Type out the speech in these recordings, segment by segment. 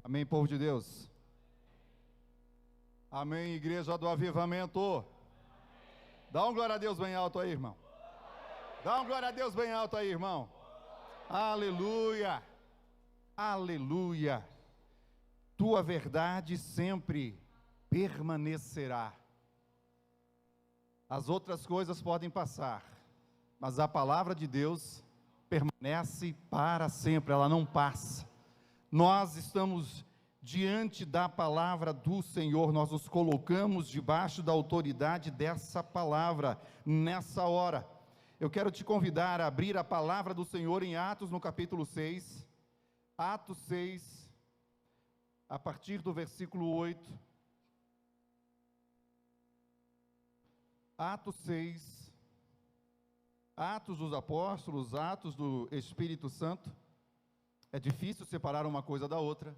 Amém, povo de Deus. Amém, igreja do avivamento. Dá um glória a Deus bem alto aí, irmão. Dá um glória a Deus bem alto aí, irmão. Aleluia. Aleluia. Tua verdade sempre permanecerá. As outras coisas podem passar, mas a palavra de Deus permanece para sempre, ela não passa. Nós estamos diante da palavra do Senhor, nós nos colocamos debaixo da autoridade dessa palavra, nessa hora. Eu quero te convidar a abrir a palavra do Senhor em Atos, no capítulo 6, Atos 6, a partir do versículo 8, Atos 6, Atos dos Apóstolos, Atos do Espírito Santo. É difícil separar uma coisa da outra.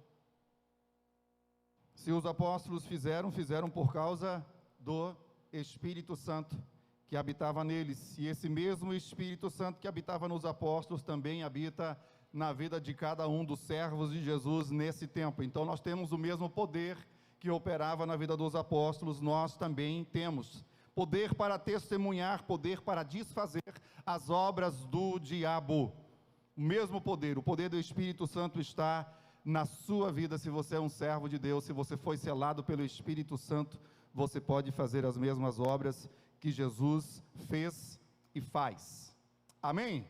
Se os apóstolos fizeram por causa do Espírito Santo que habitava neles. E esse mesmo Espírito Santo que habitava nos apóstolos também habita na vida de cada um dos servos de Jesus nesse tempo. Então nós temos o mesmo poder que operava na vida dos apóstolos, nós também temos. Poder para testemunhar, poder para desfazer as obras do diabo. O mesmo poder, o poder do Espírito Santo está na sua vida. Se você é um servo de Deus, se você foi selado pelo Espírito Santo, você pode fazer as mesmas obras que Jesus fez e faz. Amém?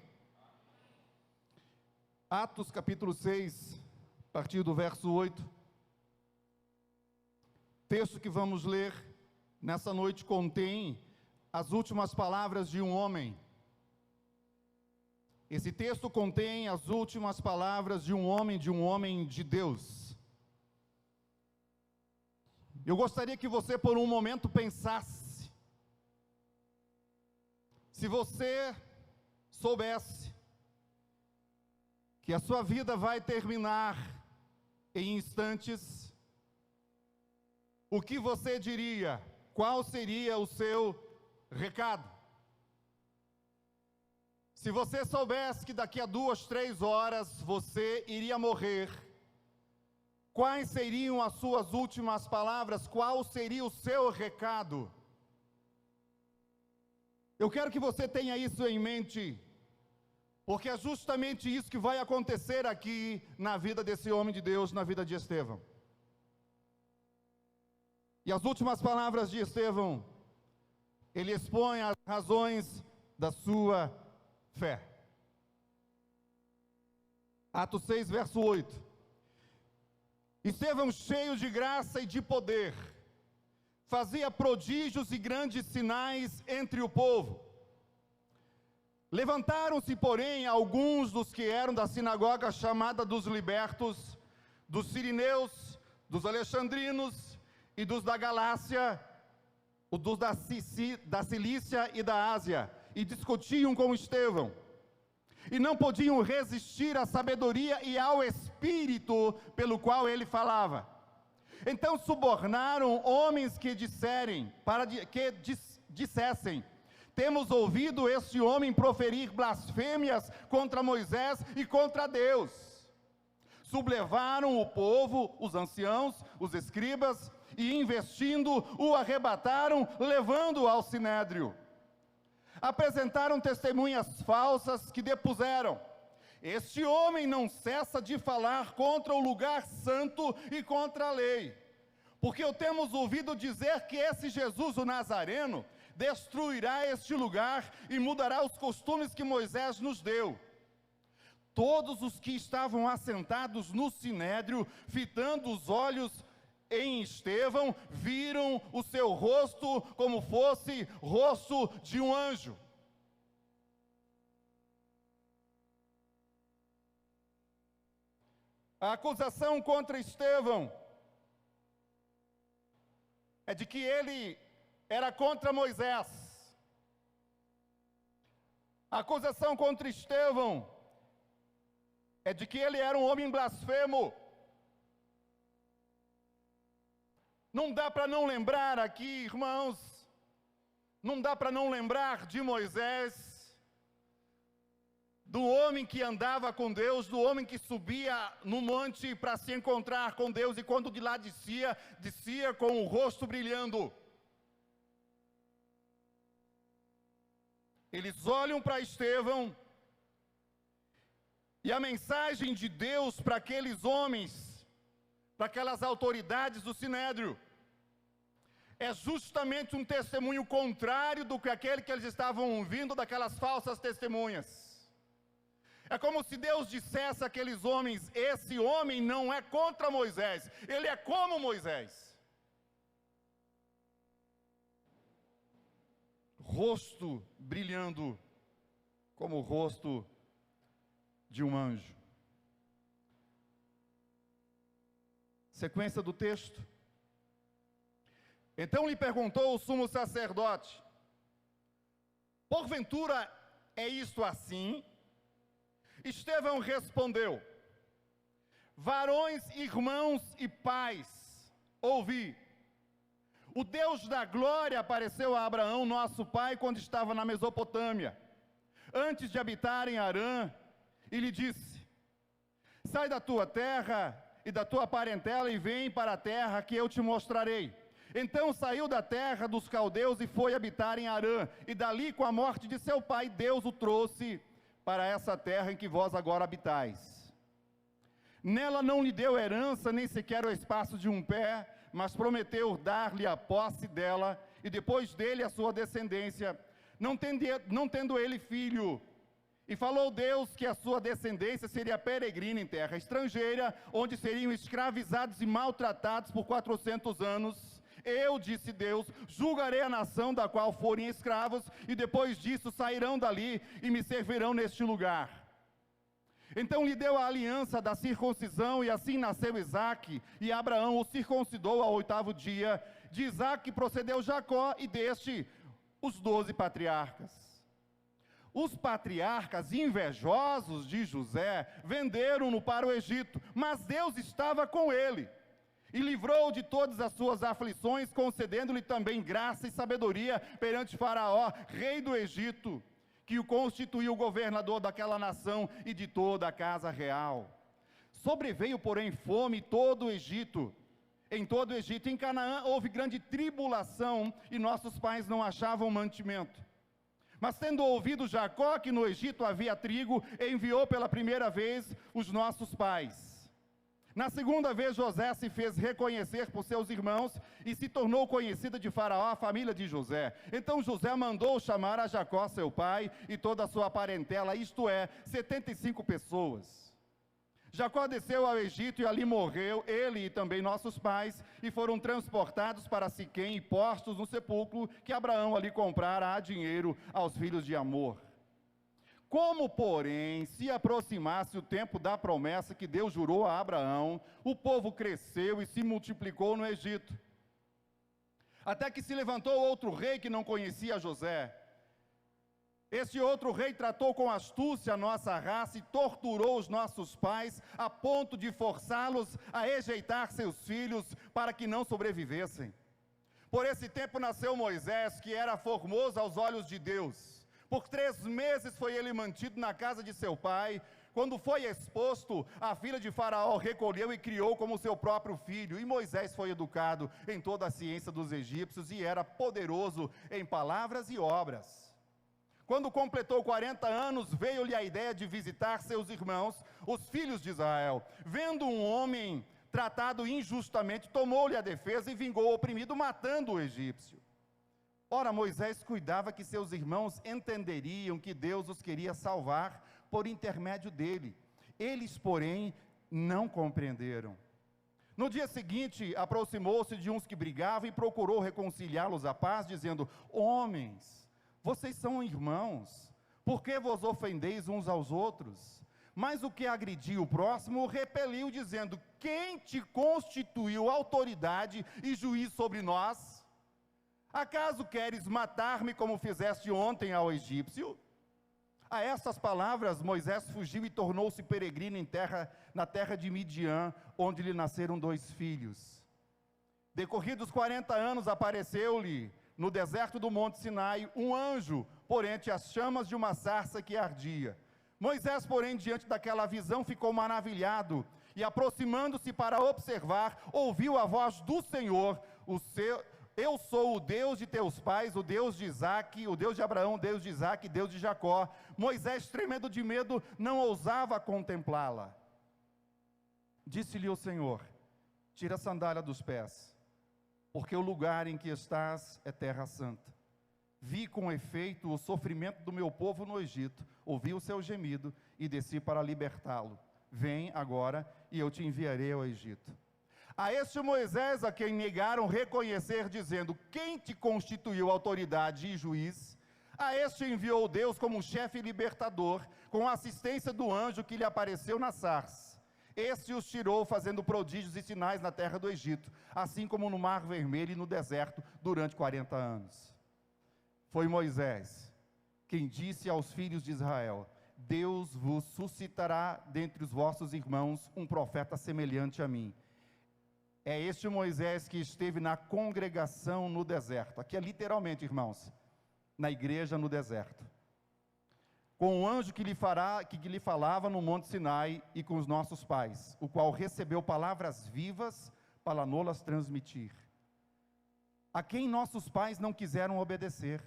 Atos capítulo 6, a partir do verso 8. Texto que vamos ler nessa noite contém as últimas palavras de um homem. Esse texto contém as últimas palavras de um homem de Deus. Eu gostaria que você por um momento pensasse, se você soubesse que a sua vida vai terminar em instantes, o que você diria? Qual seria o seu recado? Se você soubesse que daqui a 2, 3 horas você iria morrer, quais seriam as suas últimas palavras? Qual seria o seu recado? Eu quero que você tenha isso em mente, porque é justamente isso que vai acontecer aqui na vida desse homem de Deus, na vida de Estevão. E as últimas palavras de Estevão, ele expõe as razões da sua fé. Atos 6, verso 8. Estevão, cheio de graça e de poder, fazia prodígios e grandes sinais entre o povo. Levantaram-se, porém, alguns dos que eram da sinagoga chamada dos libertos, dos sirineus, dos alexandrinos e dos da Galácia, dos da Cilícia e da Ásia, e discutiam com Estevão, e não podiam resistir à sabedoria e ao espírito pelo qual ele falava. Então subornaram homens que dissessem: temos ouvido este homem proferir blasfêmias contra Moisés e contra Deus. Sublevaram o povo, os anciãos, os escribas, e investindo, o arrebataram, levando-o ao sinédrio. Apresentaram testemunhas falsas que depuseram: este homem não cessa de falar contra o lugar santo e contra a lei, porque o temos ouvido dizer que esse Jesus, o Nazareno, destruirá este lugar e mudará os costumes que Moisés nos deu. Todos os que estavam assentados no sinédrio, fitando os olhos em Estevão, viram o seu rosto como fosse rosto de um anjo. A acusação contra Estevão é de que ele era contra Moisés. A acusação contra Estevão é de que ele era um homem blasfemo. Não dá para não lembrar aqui, irmãos, não dá para não lembrar de Moisés, do homem que andava com Deus, do homem que subia no monte para se encontrar com Deus, e quando de lá descia com o rosto brilhando. Eles olham para Estevão, e a mensagem de Deus para aqueles homens, para aquelas autoridades do Sinédrio, é justamente um testemunho contrário do que aquele que eles estavam ouvindo daquelas falsas testemunhas. É como se Deus dissesse àqueles homens: esse homem não é contra Moisés, ele é como Moisés. Rosto brilhando como o rosto de um anjo. Sequência do texto. Então lhe perguntou o sumo sacerdote: porventura é isto assim? Estevão respondeu: varões, irmãos e pais, ouvi. O Deus da glória apareceu a Abraão, nosso pai, quando estava na Mesopotâmia, antes de habitar em Harã, e lhe disse: sai da tua terra e da tua parentela e vem para a terra que eu te mostrarei. Então saiu da terra dos caldeus e foi habitar em Harã, e dali, com a morte de seu pai, Deus o trouxe para essa terra em que vós agora habitais. Nela não lhe deu herança, nem sequer o espaço de um pé, mas prometeu dar-lhe a posse dela, e depois dele a sua descendência, não tendo ele filho. E falou Deus que a sua descendência seria peregrina em terra estrangeira, onde seriam escravizados e maltratados por 400 anos. Eu, disse Deus, julgarei a nação da qual forem escravos, e depois disso sairão dali e me servirão neste lugar. Então lhe deu a aliança da circuncisão, e assim nasceu Isaque, e Abraão o circuncidou ao 8º dia. De Isaque procedeu Jacó, e deste os 12 patriarcas. Os patriarcas, invejosos de José, venderam-no para o Egito, mas Deus estava com ele, e livrou de todas as suas aflições, concedendo-lhe também graça e sabedoria perante Faraó, rei do Egito, que o constituiu governador daquela nação e de toda a casa real. Sobreveio, porém, fome em todo o Egito. Em Canaã houve grande tribulação, e nossos pais não achavam mantimento. Mas tendo ouvido Jacó que no Egito havia trigo, enviou pela primeira vez os nossos pais. Na segunda vez José se fez reconhecer por seus irmãos, e se tornou conhecida de Faraó a família de José. Então José mandou chamar a Jacó seu pai, e toda a sua parentela, isto é, 75 pessoas. Jacó desceu ao Egito, e ali morreu, ele e também nossos pais, e foram transportados para Siquém, e postos no sepulcro que Abraão ali comprara a dinheiro aos filhos de Amor. Como, porém, se aproximasse o tempo da promessa que Deus jurou a Abraão, o povo cresceu e se multiplicou no Egito. Até que se levantou outro rei que não conhecia José. Esse outro rei tratou com astúcia a nossa raça e torturou os nossos pais, a ponto de forçá-los a rejeitar seus filhos para que não sobrevivessem. Por esse tempo nasceu Moisés, que era formoso aos olhos de Deus. Por 3 meses foi ele mantido na casa de seu pai. Quando foi exposto, a filha de Faraó recolheu e criou como seu próprio filho. E Moisés foi educado em toda a ciência dos egípcios, e era poderoso em palavras e obras. Quando completou 40 anos, veio-lhe a ideia de visitar seus irmãos, os filhos de Israel. Vendo um homem tratado injustamente, tomou-lhe a defesa e vingou o oprimido, matando o egípcio. Ora, Moisés cuidava que seus irmãos entenderiam que Deus os queria salvar por intermédio dele. Eles, porém, não compreenderam. No dia seguinte, aproximou-se de uns que brigavam e procurou reconciliá-los à paz, dizendo: homens, vocês são irmãos, por que vos ofendeis uns aos outros? Mas o que agrediu o próximo o repeliu, dizendo: quem te constituiu autoridade e juiz sobre nós? Acaso queres matar-me como fizeste ontem ao egípcio? A estas palavras Moisés fugiu e tornou-se peregrino na terra de Midian, onde lhe nasceram 2 filhos. Decorridos 40 anos, apareceu-lhe no deserto do monte Sinai um anjo, por entre as chamas de uma sarça que ardia. Moisés, porém, diante daquela visão, ficou maravilhado, e aproximando-se para observar, ouviu a voz do Senhor, eu sou o Deus de teus pais, o Deus de Isaque, o Deus de Abraão, o Deus de Isaque, Deus de Jacó. Moisés, tremendo de medo, não ousava contemplá-la. Disse-lhe o Senhor: tira a sandália dos pés, porque o lugar em que estás é terra santa. Vi com efeito o sofrimento do meu povo no Egito, ouvi o seu gemido e desci para libertá-lo. Vem agora e eu te enviarei ao Egito. A este Moisés, a quem negaram reconhecer, dizendo: quem te constituiu autoridade e juiz? A este enviou Deus como chefe libertador, com a assistência do anjo que lhe apareceu na sarça. Este os tirou fazendo prodígios e sinais na terra do Egito, assim como no Mar Vermelho e no deserto, durante 40 anos. Foi Moisés quem disse aos filhos de Israel: Deus vos suscitará dentre os vossos irmãos um profeta semelhante a mim. É este Moisés que esteve na congregação no deserto. Aqui é literalmente, irmãos, na igreja no deserto. Com o anjo que lhe falava no Monte Sinai e com os nossos pais, o qual recebeu palavras vivas para nos transmitir. A quem nossos pais não quiseram obedecer,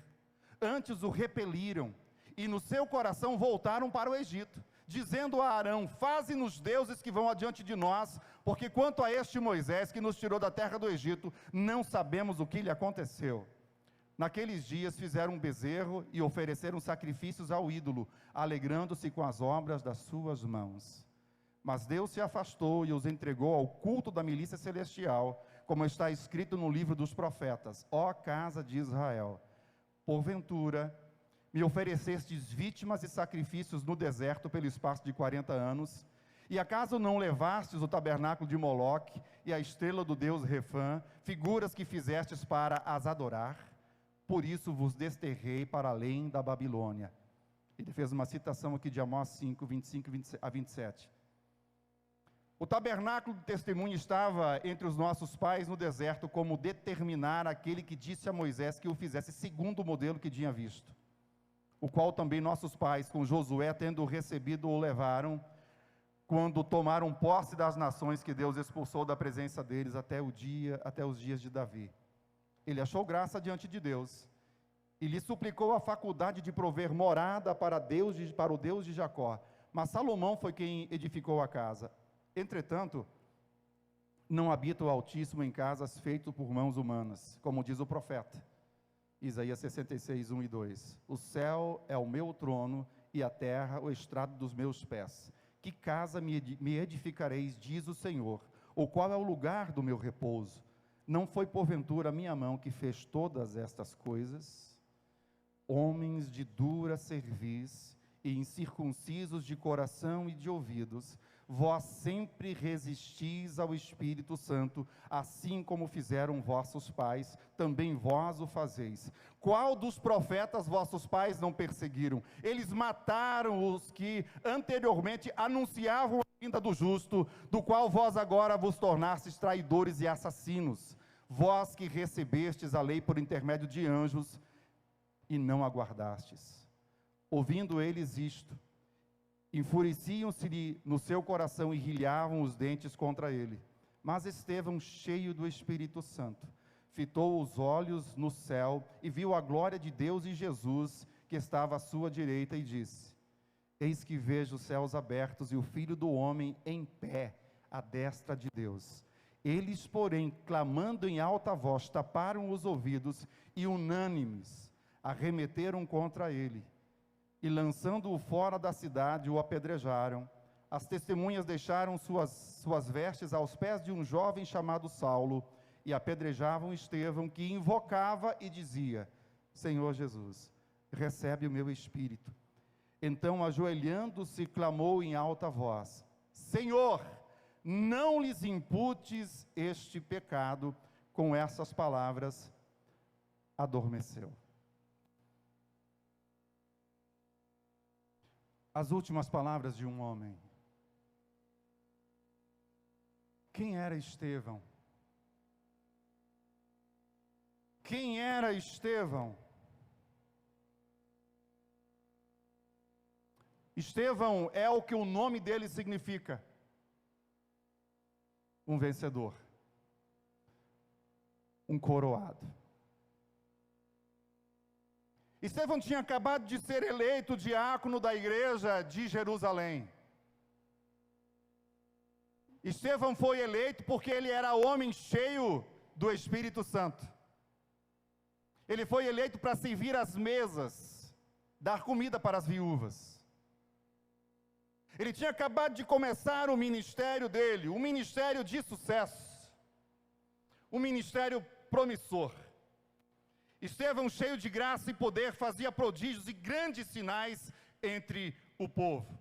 antes o repeliram, e no seu coração voltaram para o Egito, dizendo a Arão: faze-nos deuses que vão adiante de nós, porque quanto a este Moisés que nos tirou da terra do Egito, não sabemos o que lhe aconteceu. Naqueles dias fizeram um bezerro e ofereceram sacrifícios ao ídolo, alegrando-se com as obras das suas mãos. Mas Deus se afastou e os entregou ao culto da milícia celestial, como está escrito no livro dos profetas: ó casa de Israel, porventura me oferecestes vítimas e sacrifícios no deserto pelo espaço de 40 anos, e acaso não levastes o tabernáculo de Moloque e a estrela do deus Refã, figuras que fizestes para as adorar? Por isso vos desterrei para além da Babilônia. Ele fez uma citação aqui de Amós 5, 25 a 27. O tabernáculo do testemunho estava entre os nossos pais no deserto, como determinar aquele que disse a Moisés que o fizesse segundo o modelo que tinha visto, o qual também nossos pais, com Josué, tendo recebido, o levaram, quando tomaram posse das nações que Deus expulsou da presença deles até os dias de Davi. Ele achou graça diante de Deus, e lhe suplicou a faculdade de prover morada para o Deus de Jacó, mas Salomão foi quem edificou a casa. Entretanto, não habita o Altíssimo em casas feitas por mãos humanas, como diz o profeta, Isaías 66, 1 e 2. O céu é o meu trono, e a terra o estrado dos meus pés. Que casa me edificareis, diz o Senhor, ou qual é o lugar do meu repouso? Não foi porventura a minha mão que fez todas estas coisas? Homens de dura cerviz e incircuncisos de coração e de ouvidos, vós sempre resistis ao Espírito Santo, assim como fizeram vossos pais, também vós o fazeis. Qual dos profetas vossos pais não perseguiram? Eles mataram os que anteriormente anunciavam a vinda do justo, do qual vós agora vos tornastes traidores e assassinos. Vós que recebestes a lei por intermédio de anjos e não aguardastes. Ouvindo eles isto, enfureciam-se no seu coração e rilhavam os dentes contra ele. Mas Estevão, cheio do Espírito Santo, fitou os olhos no céu e viu a glória de Deus e Jesus, que estava à sua direita, e disse: eis que vejo os céus abertos e o Filho do homem em pé, à destra de Deus. Eles, porém, clamando em alta voz, taparam os ouvidos e, unânimes, arremeteram contra ele. E lançando-o fora da cidade, o apedrejaram. As testemunhas deixaram suas vestes aos pés de um jovem chamado Saulo, e apedrejavam Estevão, que invocava e dizia: Senhor Jesus, recebe o meu espírito. Então, ajoelhando-se, clamou em alta voz: Senhor, não lhes imputes este pecado. Com essas palavras, adormeceu. As últimas palavras de um homem. Quem era Estevão? Quem era Estevão? Estevão é o que o nome dele significa: um vencedor, um coroado. Estevão tinha acabado de ser eleito diácono da igreja de Jerusalém. Estevão foi eleito porque ele era homem cheio do Espírito Santo. Ele foi eleito para servir as mesas, dar comida para as viúvas. Ele tinha acabado de começar o ministério dele, um ministério de sucesso, um ministério promissor. Estevão, cheio de graça e poder, fazia prodígios e grandes sinais entre o povo.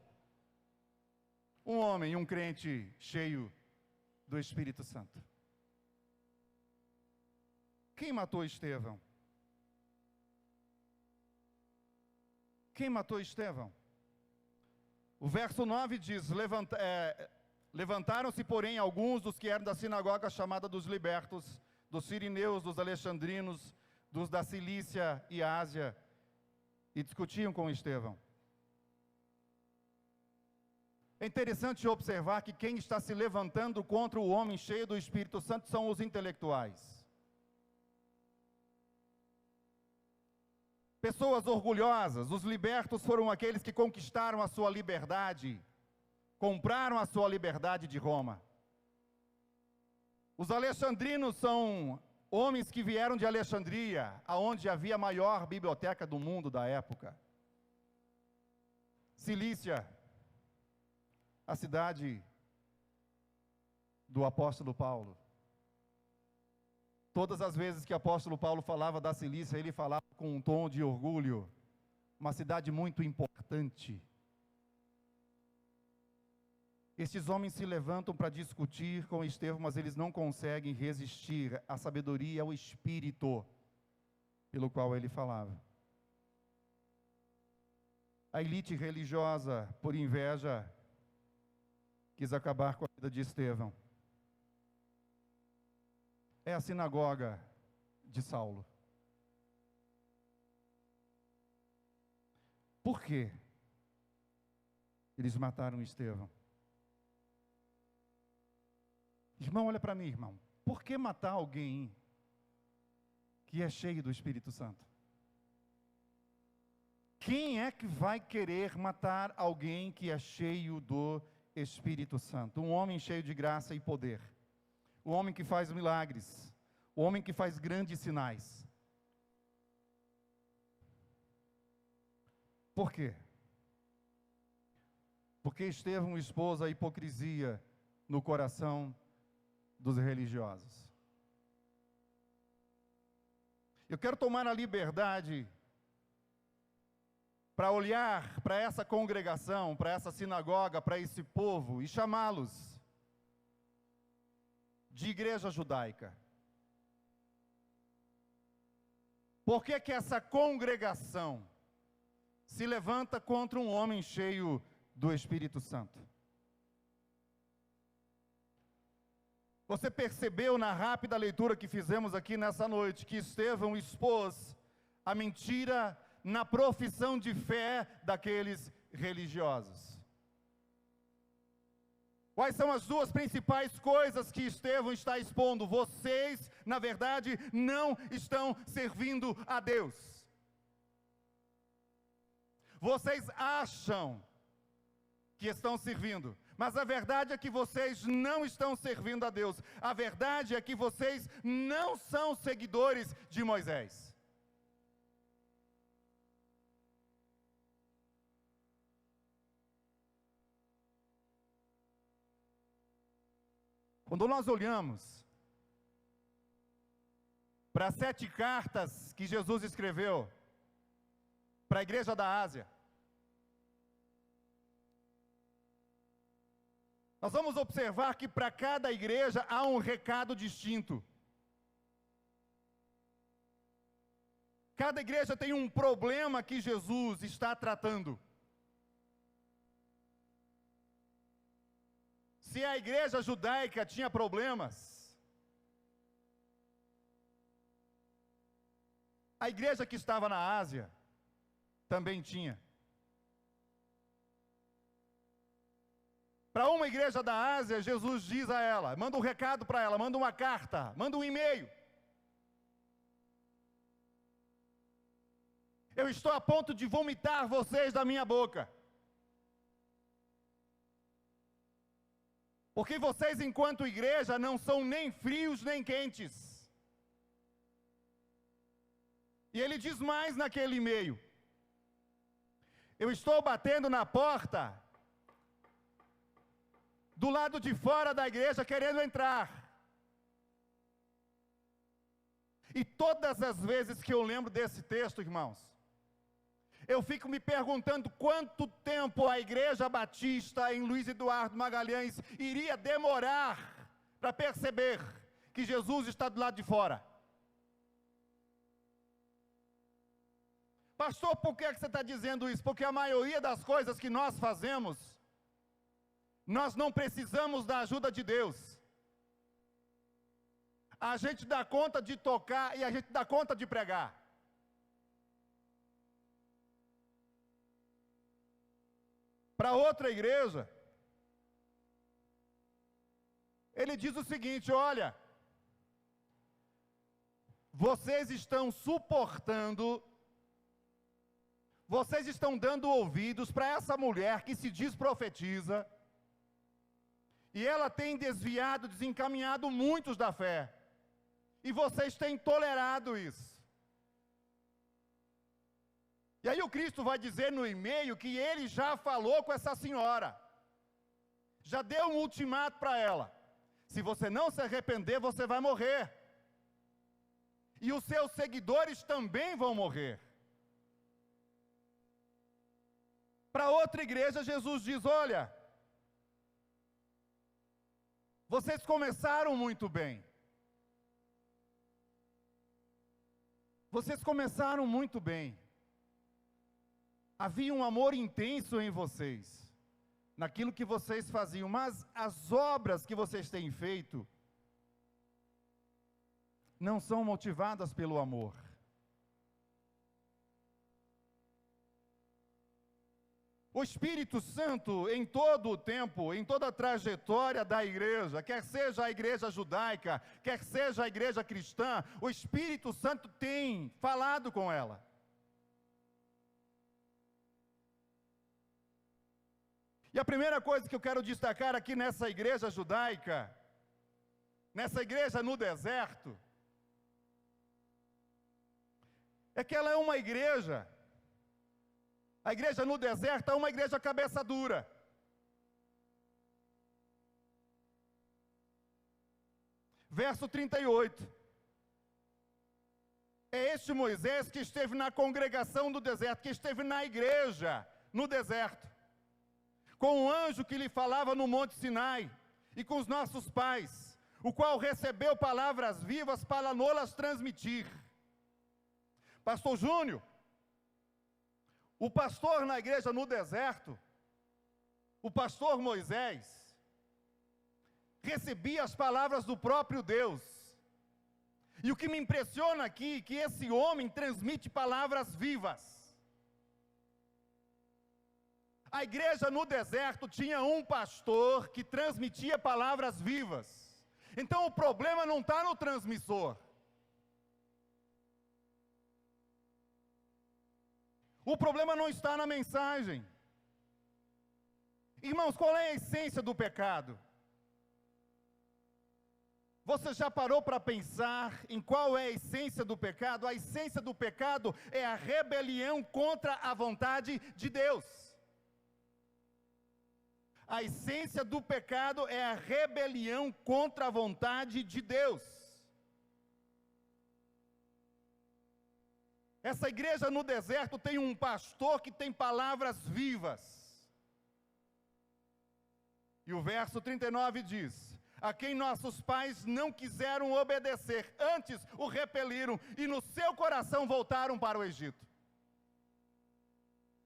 Um homem, um crente cheio do Espírito Santo. Quem matou Estevão? Quem matou Estevão? O verso 9 diz: levantaram-se, porém, alguns dos que eram da sinagoga chamada dos libertos, dos sirineus, dos alexandrinos, dos da Cilícia e Ásia, e discutiam com Estevão. É interessante observar que quem está se levantando contra o homem cheio do Espírito Santo são os intelectuais. Pessoas orgulhosas. Os libertos foram aqueles que conquistaram a sua liberdade, compraram a sua liberdade de Roma. Os alexandrinos são homens que vieram de Alexandria, aonde havia a maior biblioteca do mundo da época. Cilícia, a cidade do apóstolo Paulo. Todas as vezes que o apóstolo Paulo falava da Cilícia, ele falava com um tom de orgulho. Uma cidade muito importante. Estes homens se levantam para discutir com Estevão, mas eles não conseguem resistir à sabedoria, ao espírito pelo qual ele falava. A elite religiosa, por inveja, quis acabar com a vida de Estevão. É a sinagoga de Saulo. Por quê eles mataram Estevão? Irmão, olha para mim, irmão. Por que matar alguém que é cheio do Espírito Santo? Quem é que vai querer matar alguém que é cheio do Espírito Santo? Um homem cheio de graça e poder. O homem que faz milagres. O homem que faz grandes sinais. Por quê? Porque Estevão expôs a hipocrisia no coração dos religiosos. Eu quero tomar a liberdade para olhar para essa congregação, para essa sinagoga, para esse povo e chamá-los de igreja judaica. Por que que essa congregação se levanta contra um homem cheio do Espírito Santo? Você percebeu na rápida leitura que fizemos aqui nessa noite que Estevão expôs a mentira na profissão de fé daqueles religiosos. Quais são as duas principais coisas que Estevão está expondo? Vocês, na verdade, não estão servindo a Deus. Vocês acham que estão servindo, mas a verdade é que vocês não estão servindo a Deus. A verdade é que vocês não são seguidores de Moisés. Quando nós olhamos para as 7 cartas que Jesus escreveu para a igreja da Ásia, nós vamos observar que para cada igreja há um recado distinto. Cada igreja tem um problema que Jesus está tratando. Se a igreja judaica tinha problemas, a igreja que estava na Ásia também tinha. Para uma igreja da Ásia, Jesus diz a ela, manda um recado para ela, manda uma carta, manda um e-mail. Eu estou a ponto de vomitar vocês da minha boca. Porque vocês, enquanto igreja, não são nem frios nem quentes. E ele diz mais naquele e-mail: eu estou batendo na porta do lado de fora da igreja querendo entrar. E todas as vezes que eu lembro desse texto, irmãos, eu fico me perguntando quanto tempo a Igreja Batista em Luiz Eduardo Magalhães iria demorar para perceber que Jesus está do lado de fora. Pastor, por que você está dizendo isso? Porque a maioria das coisas que nós fazemos, nós não precisamos da ajuda de Deus. A gente dá conta de tocar e a gente dá conta de pregar. Para outra igreja, ele diz o seguinte: olha, vocês estão suportando, vocês estão dando ouvidos para essa mulher que se diz profetiza, e ela tem desviado, desencaminhado muitos da fé, e vocês têm tolerado isso. E aí o Cristo vai dizer no e-mail que ele já falou com essa senhora, já deu um ultimato para ela: se você não se arrepender, você vai morrer, e os seus seguidores também vão morrer. Para outra igreja, Jesus diz: olha, vocês começaram muito bem, vocês começaram muito bem, havia um amor intenso em vocês, naquilo que vocês faziam, mas as obras que vocês têm feito não são motivadas pelo amor. O Espírito Santo, em todo o tempo, em toda a trajetória da igreja, quer seja a igreja judaica, quer seja a igreja cristã, o Espírito Santo tem falado com ela. E a primeira coisa que eu quero destacar aqui nessa igreja judaica, nessa igreja no deserto, é que ela é uma igreja, a igreja no deserto é uma igreja cabeça dura. Verso 38. É este Moisés que esteve na congregação do deserto, que esteve na igreja no deserto, com o anjo que lhe falava no Monte Sinai, e com os nossos pais, o qual recebeu palavras vivas para nos transmitir. Pastor Júnior, o pastor na igreja no deserto, o pastor Moisés, recebia as palavras do próprio Deus. E o que me impressiona aqui é que esse homem transmite palavras vivas. A igreja no deserto tinha um pastor que transmitia palavras vivas. Então o problema não está no transmissor. O problema não está na mensagem. Irmãos, qual é a essência do pecado? Você já parou para pensar em qual é a essência do pecado? A essência do pecado é a rebelião contra a vontade de Deus. A essência do pecado é a rebelião contra a vontade de Deus. Essa igreja no deserto tem um pastor que tem palavras vivas. E o verso 39 diz: a quem nossos pais não quiseram obedecer, antes o repeliram, e no seu coração voltaram para o Egito.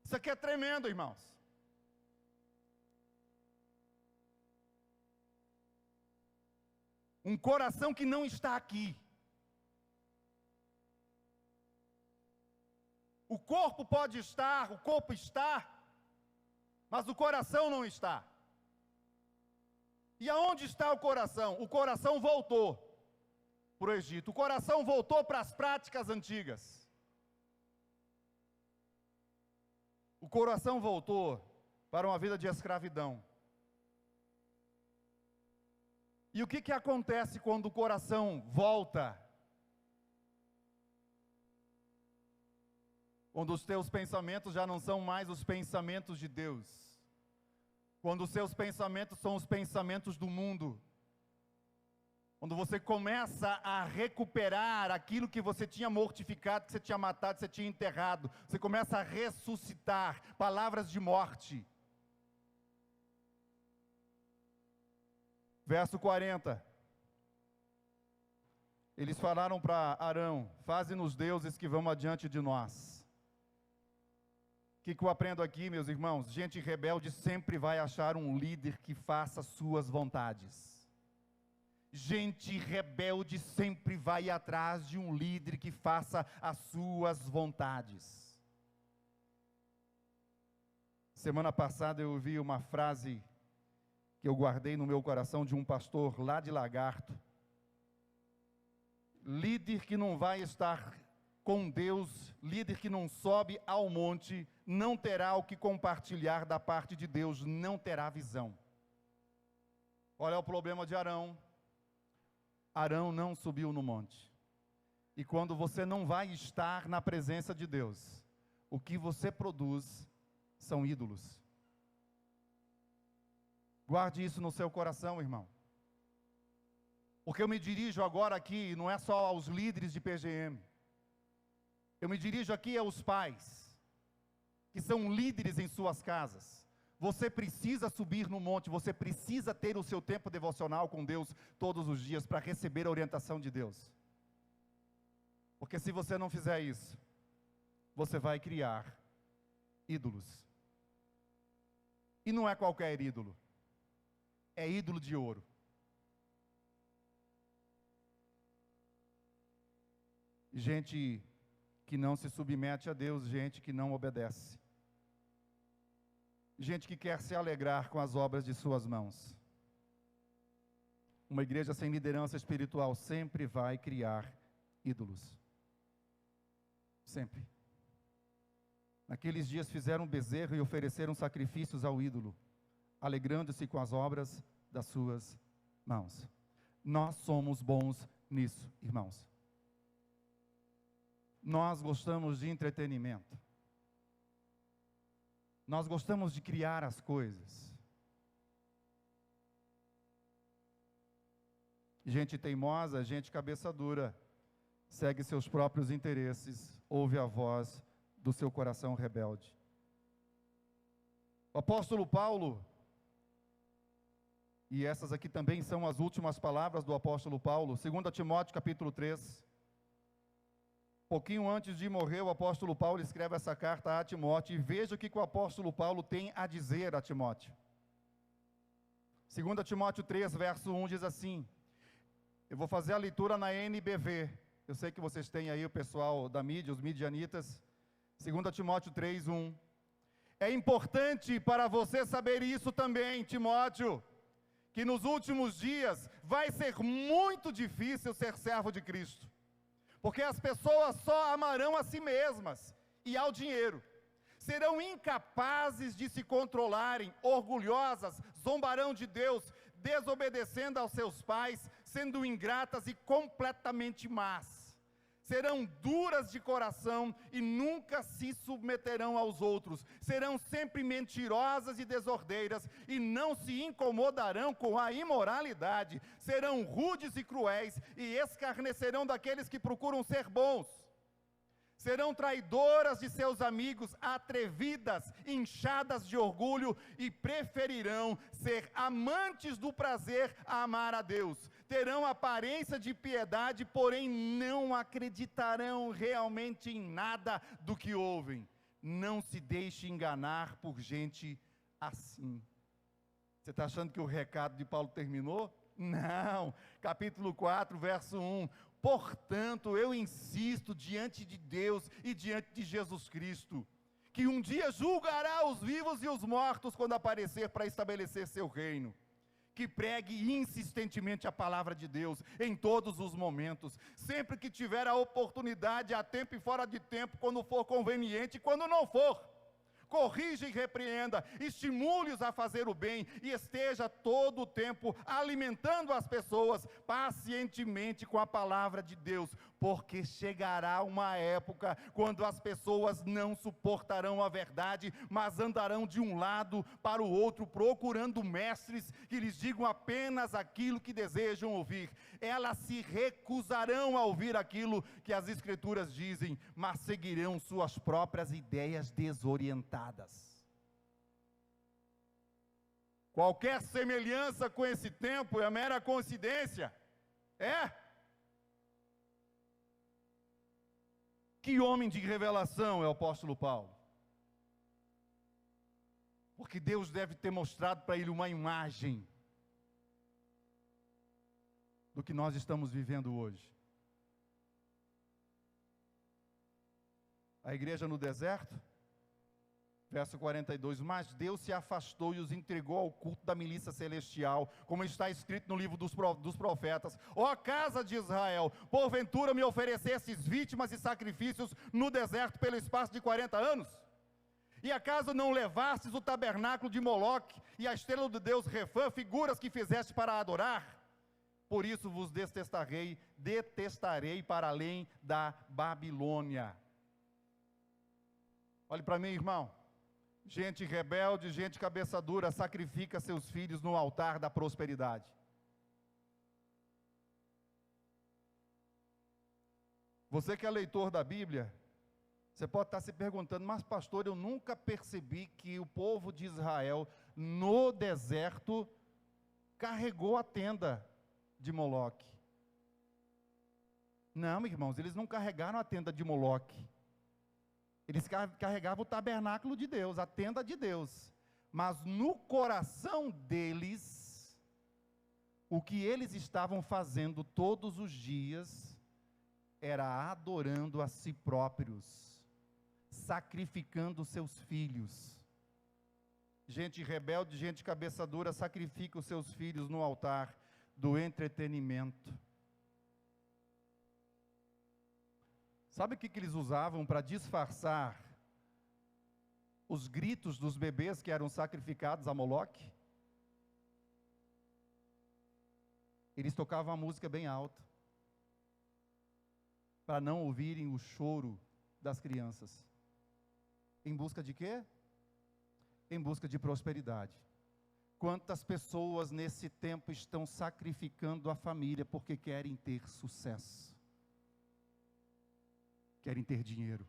Isso aqui é tremendo, irmãos. Um coração que não está aqui. O corpo pode estar, o corpo está, mas o coração não está. E aonde está o coração? O coração voltou para o Egito, o coração voltou para as práticas antigas. O coração voltou para uma vida de escravidão. E o que acontece quando o coração volta? Quando os teus pensamentos já não são mais os pensamentos de Deus. Quando os seus pensamentos são os pensamentos do mundo. Quando você começa a recuperar aquilo que você tinha mortificado, que você tinha matado, que você tinha enterrado. Você começa a ressuscitar palavras de morte. Verso 40. Eles falaram para Arão: faze-nos deuses que vão adiante de nós. O que eu aprendo aqui, meus irmãos? Gente rebelde sempre vai achar um líder que faça suas vontades. Gente rebelde sempre vai atrás de um líder que faça as suas vontades. Semana passada eu ouvi uma frase que eu guardei no meu coração de um pastor lá de Lagarto. Líder que não vai estar com Deus, líder que não sobe ao monte, não terá o que compartilhar da parte de Deus, não terá visão. Olha o problema de Arão. Arão não subiu no monte. E quando você não vai estar na presença de Deus, o que você produz são ídolos. Guarde isso no seu coração, irmão. Porque eu me dirijo agora aqui, não é só aos líderes de PGM. Eu me dirijo aqui aos pais, que são líderes em suas casas. Você precisa subir no monte, você precisa ter o seu tempo devocional com Deus todos os dias para receber a orientação de Deus. Porque se você não fizer isso, você vai criar ídolos. E não é qualquer ídolo, é ídolo de ouro. Gente que não se submete a Deus, gente que não obedece. Gente que quer se alegrar com as obras de suas mãos. Uma igreja sem liderança espiritual sempre vai criar ídolos. Sempre. Naqueles dias fizeram um bezerro e ofereceram sacrifícios ao ídolo, alegrando-se com as obras das suas mãos. Nós somos bons nisso, irmãos. Nós gostamos de entretenimento. Nós gostamos de criar as coisas. Gente teimosa, gente cabeça dura, segue seus próprios interesses, ouve a voz do seu coração rebelde. O apóstolo Paulo, e essas aqui também são as últimas palavras do apóstolo Paulo, 2 Timóteo capítulo 3, pouquinho antes de morrer, o apóstolo Paulo escreve essa carta a Timóteo, e veja o que o apóstolo Paulo tem a dizer a Timóteo. 2 Timóteo 3, verso 1 diz assim, eu vou fazer a leitura na NBV, eu sei que vocês têm aí o pessoal da mídia, os midianitas, 2 Timóteo 3, 1, é importante para você saber isso também, Timóteo, que nos últimos dias vai ser muito difícil ser servo de Cristo. Porque as pessoas só amarão a si mesmas e ao dinheiro. Serão incapazes de se controlarem, orgulhosas, zombarão de Deus, desobedecendo aos seus pais, sendo ingratas e completamente más. Serão duras de coração e nunca se submeterão aos outros. Serão sempre mentirosas e desordeiras e não se incomodarão com a imoralidade. Serão rudes e cruéis e escarnecerão daqueles que procuram ser bons. Serão traidoras de seus amigos, atrevidas, inchadas de orgulho e preferirão ser amantes do prazer a amar a Deus. Terão aparência de piedade, porém não acreditarão realmente em nada do que ouvem. Não se deixe enganar por gente assim. Você está achando que o recado de Paulo terminou? Não, capítulo 4, verso 1, portanto, eu insisto diante de Deus e diante de Jesus Cristo, que um dia julgará os vivos e os mortos quando aparecer para estabelecer seu reino, que pregue insistentemente a palavra de Deus em todos os momentos, sempre que tiver a oportunidade, a tempo e fora de tempo, quando for conveniente e quando não for. Corrija e repreenda, estimule-os a fazer o bem e esteja todo o tempo alimentando as pessoas pacientemente com a palavra de Deus, porque chegará uma época quando as pessoas não suportarão a verdade, mas andarão de um lado para o outro, procurando mestres que lhes digam apenas aquilo que desejam ouvir. Elas se recusarão a ouvir aquilo que as Escrituras dizem, mas seguirão suas próprias ideias desorientadas. Qualquer semelhança com esse tempo é mera coincidência. Que homem de revelação é o apóstolo Paulo? Porque Deus deve ter mostrado para ele uma imagem do que nós estamos vivendo hoje. A igreja no deserto, verso 42, mas Deus se afastou e os entregou ao culto da milícia celestial, como está escrito no livro dos profetas. Ó casa de Israel, porventura me oferecestes vítimas e sacrifícios no deserto pelo espaço de 40 anos? E acaso não levastes o tabernáculo de Moloque e a estrela do deus Refã, figuras que fizeste para adorar? Por isso vos detestarei para além da Babilônia. Olhe para mim, irmão. Gente rebelde, gente cabeça dura, sacrifica seus filhos no altar da prosperidade. Você que é leitor da Bíblia, você pode estar se perguntando, mas pastor, eu nunca percebi que o povo de Israel, no deserto, carregou a tenda de Moloque. Não, irmãos, eles não carregaram a tenda de Moloque. Eles carregavam o tabernáculo de Deus, a tenda de Deus. Mas no coração deles, o que eles estavam fazendo todos os dias, era adorando a si próprios, sacrificando seus filhos. Gente rebelde, gente cabeça dura, sacrifica os seus filhos no altar do entretenimento. Sabe o que eles usavam para disfarçar os gritos dos bebês que eram sacrificados a Moloque? Eles tocavam a música bem alta, para não ouvirem o choro das crianças. Em busca de quê? Em busca de prosperidade. Quantas pessoas nesse tempo estão sacrificando a família porque querem ter sucesso? Querem ter dinheiro.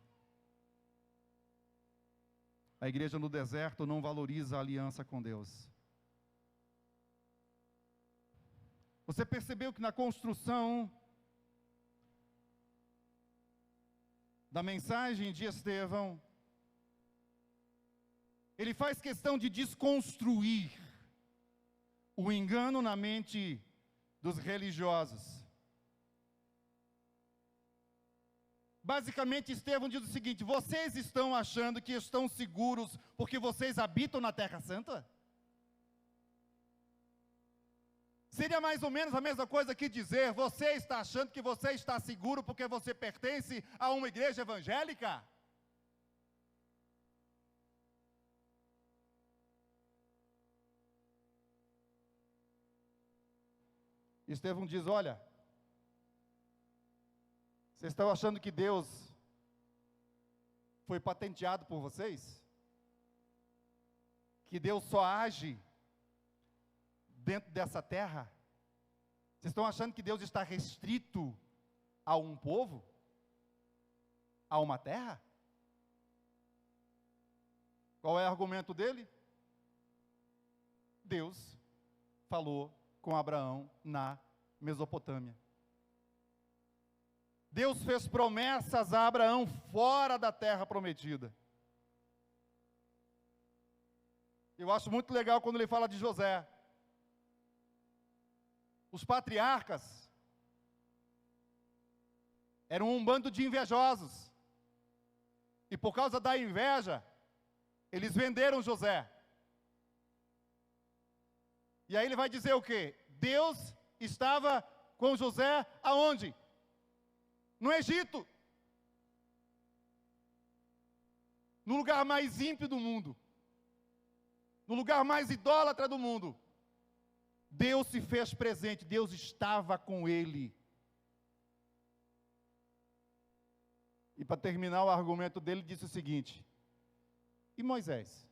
A igreja no deserto não valoriza a aliança com Deus. Você percebeu que na construção da mensagem de Estevão, ele faz questão de desconstruir o engano na mente dos religiosos. Basicamente, Estevão diz o seguinte: vocês estão achando que estão seguros porque vocês habitam na Terra Santa? Seria mais ou menos a mesma coisa que dizer: você está achando que você está seguro porque você pertence a uma igreja evangélica? Estevão diz: olha, vocês estão achando que Deus foi patenteado por vocês? Que Deus só age dentro dessa terra? Vocês estão achando que Deus está restrito a um povo? A uma terra? Qual é o argumento dele? Deus falou com Abraão na Mesopotâmia. Deus fez promessas a Abraão fora da terra prometida. Eu acho muito legal quando ele fala de José. Os patriarcas eram um bando de invejosos. E por causa da inveja, eles venderam José. E aí ele vai dizer o quê? Deus estava com José aonde? No Egito. No lugar mais ímpio do mundo. No lugar mais idólatra do mundo. Deus se fez presente, Deus estava com ele. E para terminar o argumento dele, disse o seguinte: e Moisés?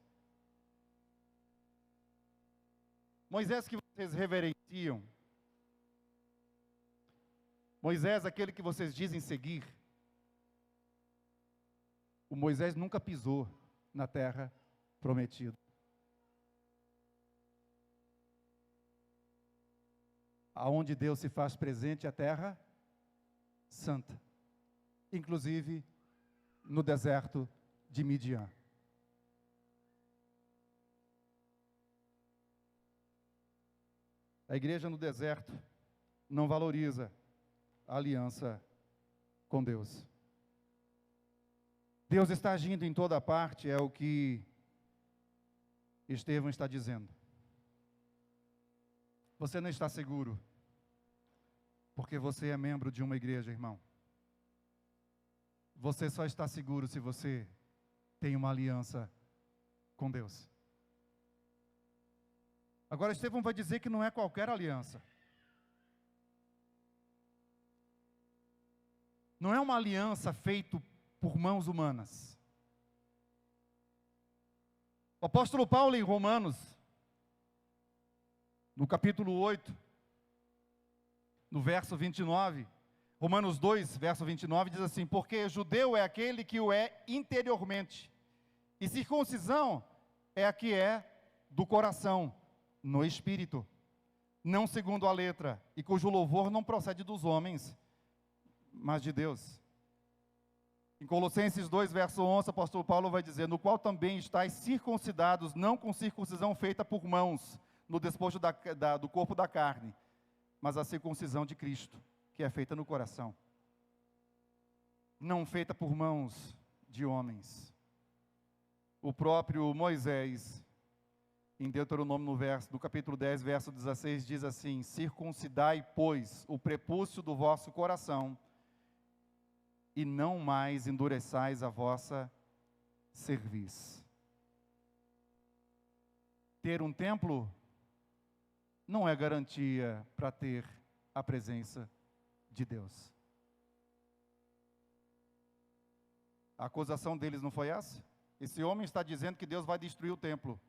Moisés que vocês reverenciam, Moisés aquele que vocês dizem seguir, o Moisés nunca pisou na terra prometida. Aonde Deus se faz presente é a terra santa, inclusive no deserto de Midian. A igreja no deserto não valoriza a aliança com Deus. Deus está agindo em toda parte, é o que Estevão está dizendo. Você não está seguro, porque você é membro de uma igreja, irmão. Você só está seguro se você tem uma aliança com Deus. Agora Estevão vai dizer que não é qualquer aliança. Não é uma aliança feita por mãos humanas. O apóstolo Paulo em Romanos, no capítulo 8, no verso 29, Romanos 2, verso 29, diz assim: porque judeu é aquele que o é interiormente, e circuncisão é a que é do coração, no espírito, não segundo a letra, e cujo louvor não procede dos homens, mas de Deus. Em Colossenses 2, verso 11, o apóstolo Paulo vai dizer: no qual também estáis circuncidados, não com circuncisão feita por mãos, no despojo do corpo da carne, mas a circuncisão de Cristo, que é feita no coração, não feita por mãos de homens. O próprio Moisés, em Deuteronômio no capítulo 10, verso 16, diz assim: circuncidai, pois, o prepúcio do vosso coração, e não mais endureçais a vossa cerviz. Ter um templo não é garantia para ter a presença de Deus. A acusação deles não foi essa? Esse homem está dizendo que Deus vai destruir o templo.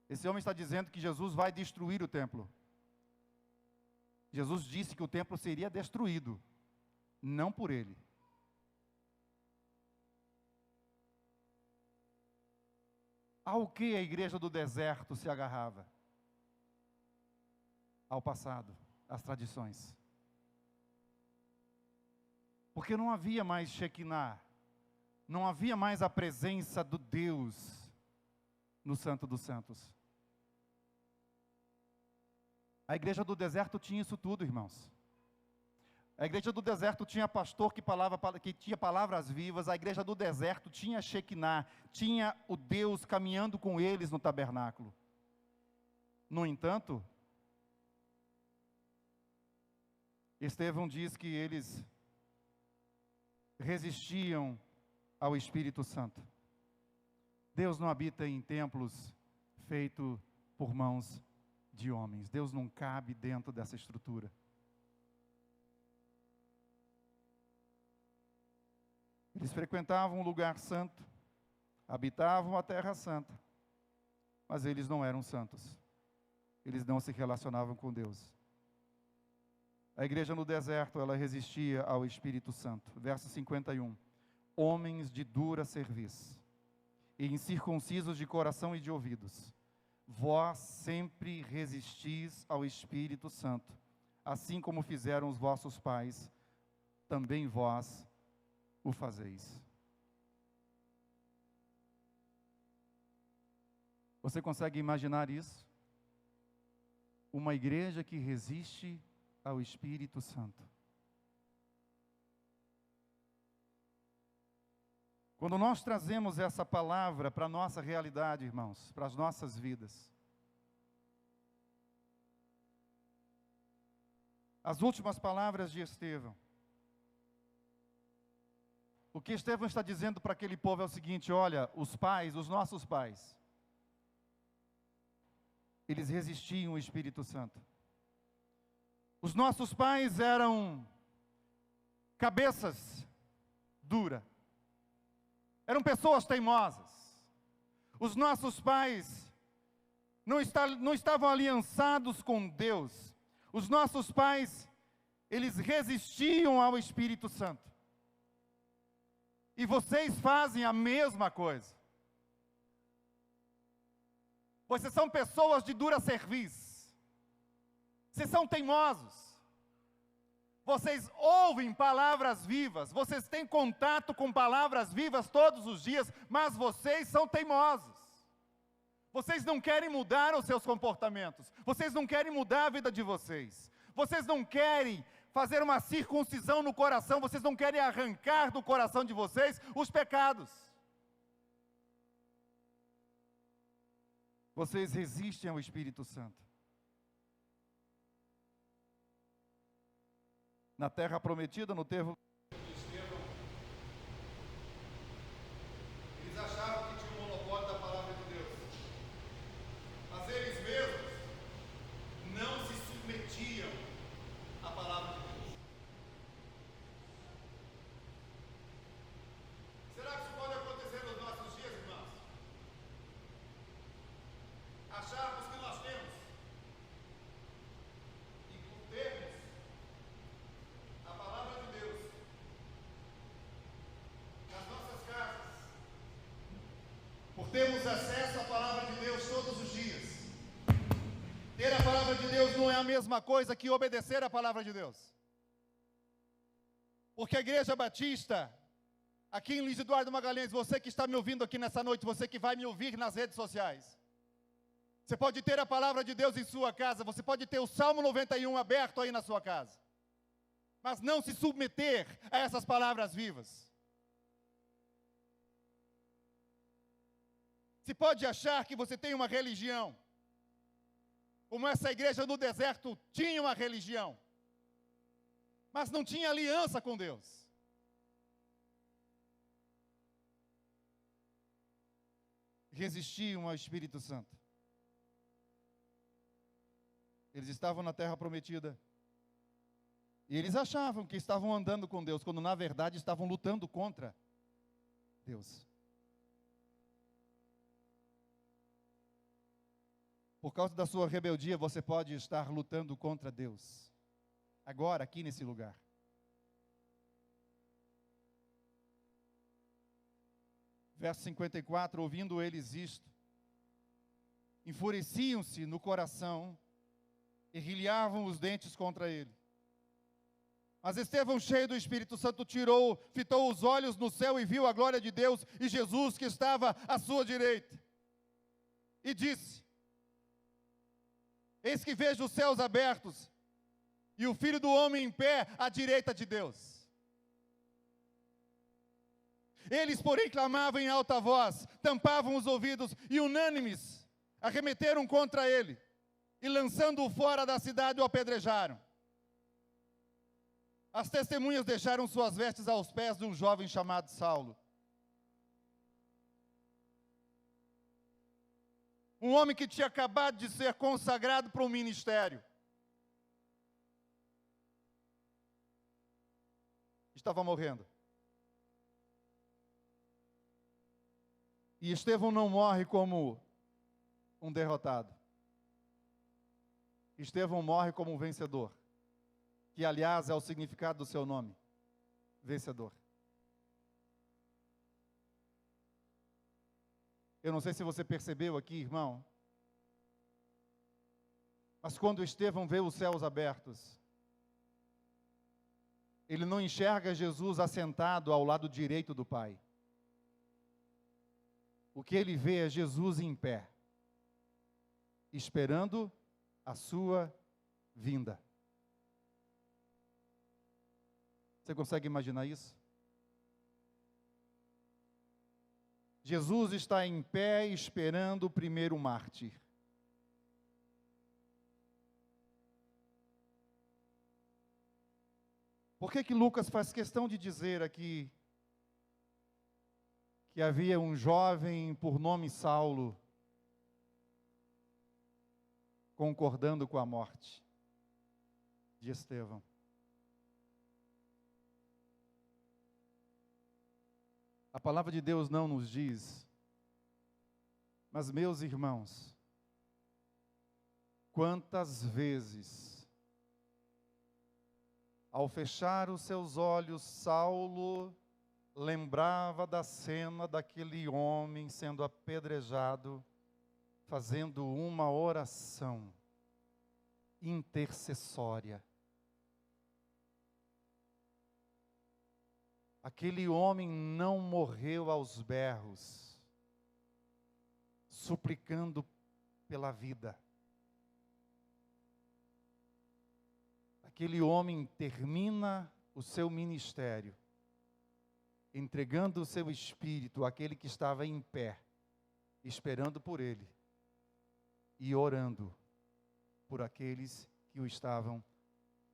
Esse homem está dizendo que Jesus vai destruir o templo. Jesus disse que o templo seria destruído, não por ele. Ao que a igreja do deserto se agarrava? Ao passado, às tradições. Porque não havia mais Shekinah, não havia mais a presença do Deus no Santo dos Santos. A igreja do deserto tinha isso tudo, irmãos. A igreja do deserto tinha pastor que tinha palavras vivas. A igreja do deserto tinha Shekinah, tinha o Deus caminhando com eles no tabernáculo. No entanto, Estevão diz que eles resistiam ao Espírito Santo. Deus não habita em templos feitos por mãos de homens. Deus não cabe dentro dessa estrutura. Eles frequentavam um lugar santo, habitavam a terra santa, mas eles não eram santos. Eles não se relacionavam com Deus. A igreja no deserto, ela resistia ao Espírito Santo. Verso 51. Homens de dura cerviz, e incircuncisos de coração e de ouvidos, vós sempre resistis ao Espírito Santo, assim como fizeram os vossos pais, também vós o fazeis. Você consegue imaginar isso? Uma igreja que resiste ao Espírito Santo. Quando nós trazemos essa palavra para a nossa realidade, irmãos, para as nossas vidas, As últimas palavras de Estevão. O que Estevão está dizendo para aquele povo é o seguinte: olha, os pais, os nossos pais, eles resistiam ao Espírito Santo. Os nossos pais eram cabeças duras, eram pessoas teimosas. Os nossos pais não estavam aliançados com Deus. Os nossos pais, eles resistiam ao Espírito Santo. E vocês fazem a mesma coisa. Vocês são pessoas de dura cerviz. Vocês são teimosos. Vocês ouvem palavras vivas. Vocês têm contato com palavras vivas todos os dias, mas vocês são teimosos. Vocês não querem mudar os seus comportamentos. Vocês não querem mudar a vida de vocês. Vocês não querem fazer uma circuncisão no coração. Vocês não querem arrancar do coração de vocês os pecados. Vocês resistem ao Espírito Santo. Na terra prometida, no termo de Estevão, eles achavam que tinham o monopólio da palavra de Deus. Mas eles mesmos não se submetiam à palavra de Deus. Será que isso pode acontecer nos nossos dias, irmãos? Acharmos que nós temos e por termos a palavra de Deus nas nossas casas, por termos acesso à palavra de Deus todos os dias. Ter a palavra de Deus não é a mesma coisa que obedecer a palavra de Deus. Porque a Igreja Batista, aqui em Luiz Eduardo Magalhães, você que está me ouvindo aqui nessa noite, você que vai me ouvir nas redes sociais, você pode ter a palavra de Deus em sua casa, você pode ter o Salmo 91 aberto aí na sua casa, mas não se submeter a essas palavras vivas. Se pode achar que você tem uma religião, como essa igreja no deserto tinha uma religião, mas não tinha aliança com Deus. Resistiam ao Espírito Santo. Eles estavam na terra prometida. E eles achavam que estavam andando com Deus, quando na verdade estavam lutando contra Deus. Por causa da sua rebeldia, você pode estar lutando contra Deus. Agora, aqui nesse lugar. Verso 54, ouvindo eles isto, enfureciam-se no coração e rilhavam os dentes contra ele. Mas Estevão, cheio do Espírito Santo, fitou os olhos no céu e viu a glória de Deus e Jesus que estava à sua direita. E disse: eis que vejo os céus abertos e o Filho do Homem em pé à direita de Deus. Eles, porém, clamavam em alta voz, tampavam os ouvidos e, unânimes, arremeteram contra ele e, lançando-o fora da cidade, o apedrejaram. As testemunhas deixaram suas vestes aos pés de um jovem chamado Saulo. Um homem que tinha acabado de ser consagrado para um ministério. Estava morrendo. E Estevão não morre como um derrotado. Estevão morre como um vencedor. Que, aliás, é o significado do seu nome. Vencedor. Eu não sei se você percebeu aqui, irmão, mas quando Estevão vê os céus abertos, ele não enxerga Jesus assentado ao lado direito do Pai. O que ele vê é Jesus em pé, esperando a sua vinda. Você consegue imaginar isso? Jesus está em pé esperando o primeiro mártir. Por que Lucas faz questão de dizer aqui que havia um jovem por nome Saulo concordando com a morte de Estevão? A palavra de Deus não nos diz, mas meus irmãos, quantas vezes, ao fechar os seus olhos, Saulo lembrava da cena daquele homem sendo apedrejado, fazendo uma oração intercessória. Aquele homem não morreu aos berros, suplicando pela vida. Aquele homem termina o seu ministério, entregando o seu espírito àquele que estava em pé, esperando por ele, e orando por aqueles que o estavam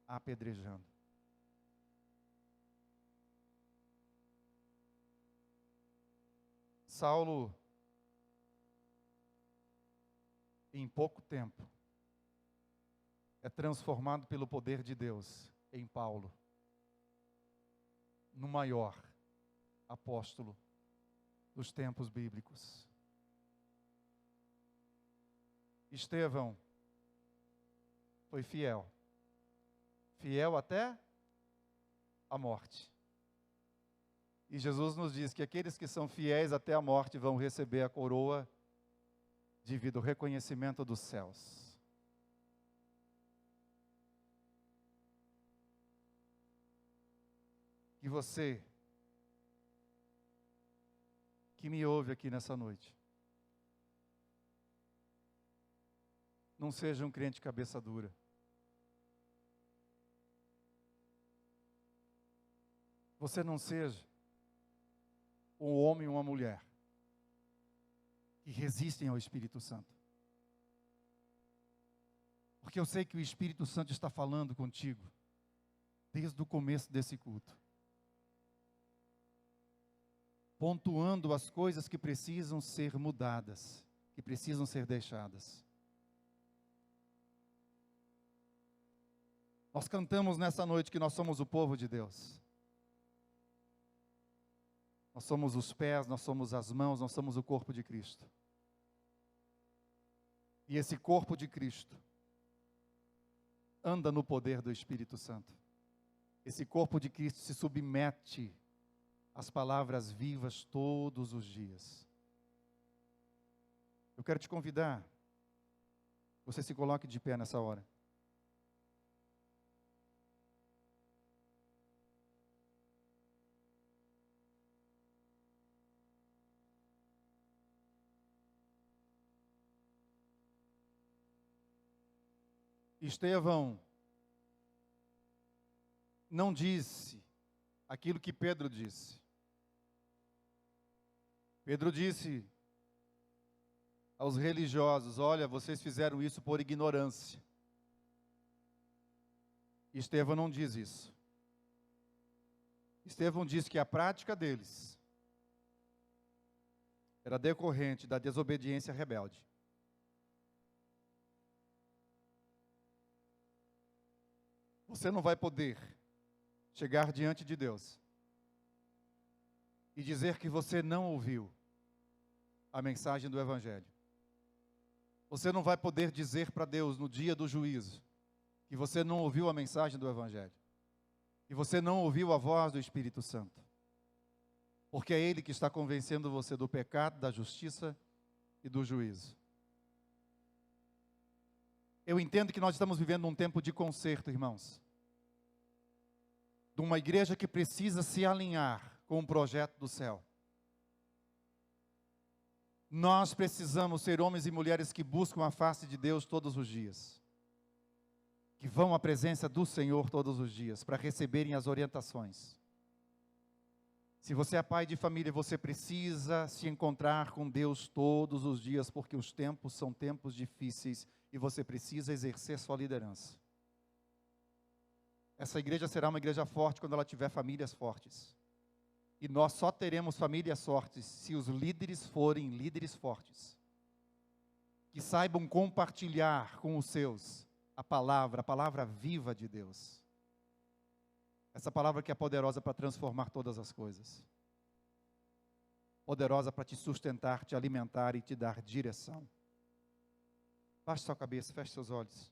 apedrejando. Saulo, em pouco tempo, é transformado pelo poder de Deus em Paulo, no maior apóstolo dos tempos bíblicos. Estevão foi fiel até a morte. E Jesus nos diz que aqueles que são fiéis até a morte vão receber a coroa de vida, o reconhecimento dos céus. Que você, que me ouve aqui nessa noite, não seja um crente cabeça dura. Você não seja um homem ou uma mulher que resistem ao Espírito Santo. Porque eu sei que o Espírito Santo está falando contigo desde o começo desse culto, pontuando as coisas que precisam ser mudadas, que precisam ser deixadas. Nós cantamos nessa noite que nós somos o povo de Deus. Nós somos os pés, nós somos as mãos, nós somos o corpo de Cristo. E esse corpo de Cristo anda no poder do Espírito Santo. Esse corpo de Cristo se submete às palavras vivas todos os dias. Eu quero te convidar, você se coloque de pé nessa hora. Estevão não disse aquilo que Pedro disse. Pedro disse aos religiosos: olha, vocês fizeram isso por ignorância. Estevão não diz isso. Estevão diz que a prática deles era decorrente da desobediência rebelde. Você não vai poder chegar diante de Deus e dizer que você não ouviu a mensagem do Evangelho. Você não vai poder dizer para Deus no dia do juízo que você não ouviu a mensagem do Evangelho, que você não ouviu a voz do Espírito Santo, porque é Ele que está convencendo você do pecado, da justiça e do juízo. Eu entendo que nós estamos vivendo um tempo de conserto, irmãos, de uma igreja que precisa se alinhar com o projeto do céu. Nós precisamos ser homens e mulheres que buscam a face de Deus todos os dias, que vão à presença do Senhor todos os dias, para receberem as orientações. Se você é pai de família, você precisa se encontrar com Deus todos os dias, porque os tempos são tempos difíceis, e você precisa exercer sua liderança. Essa igreja será uma igreja forte quando ela tiver famílias fortes. E nós só teremos famílias fortes se os líderes forem líderes fortes. Que saibam compartilhar com os seus a palavra viva de Deus. Essa palavra que é poderosa para transformar todas as coisas. Poderosa para te sustentar, te alimentar e te dar direção. Baixe sua cabeça, feche seus olhos.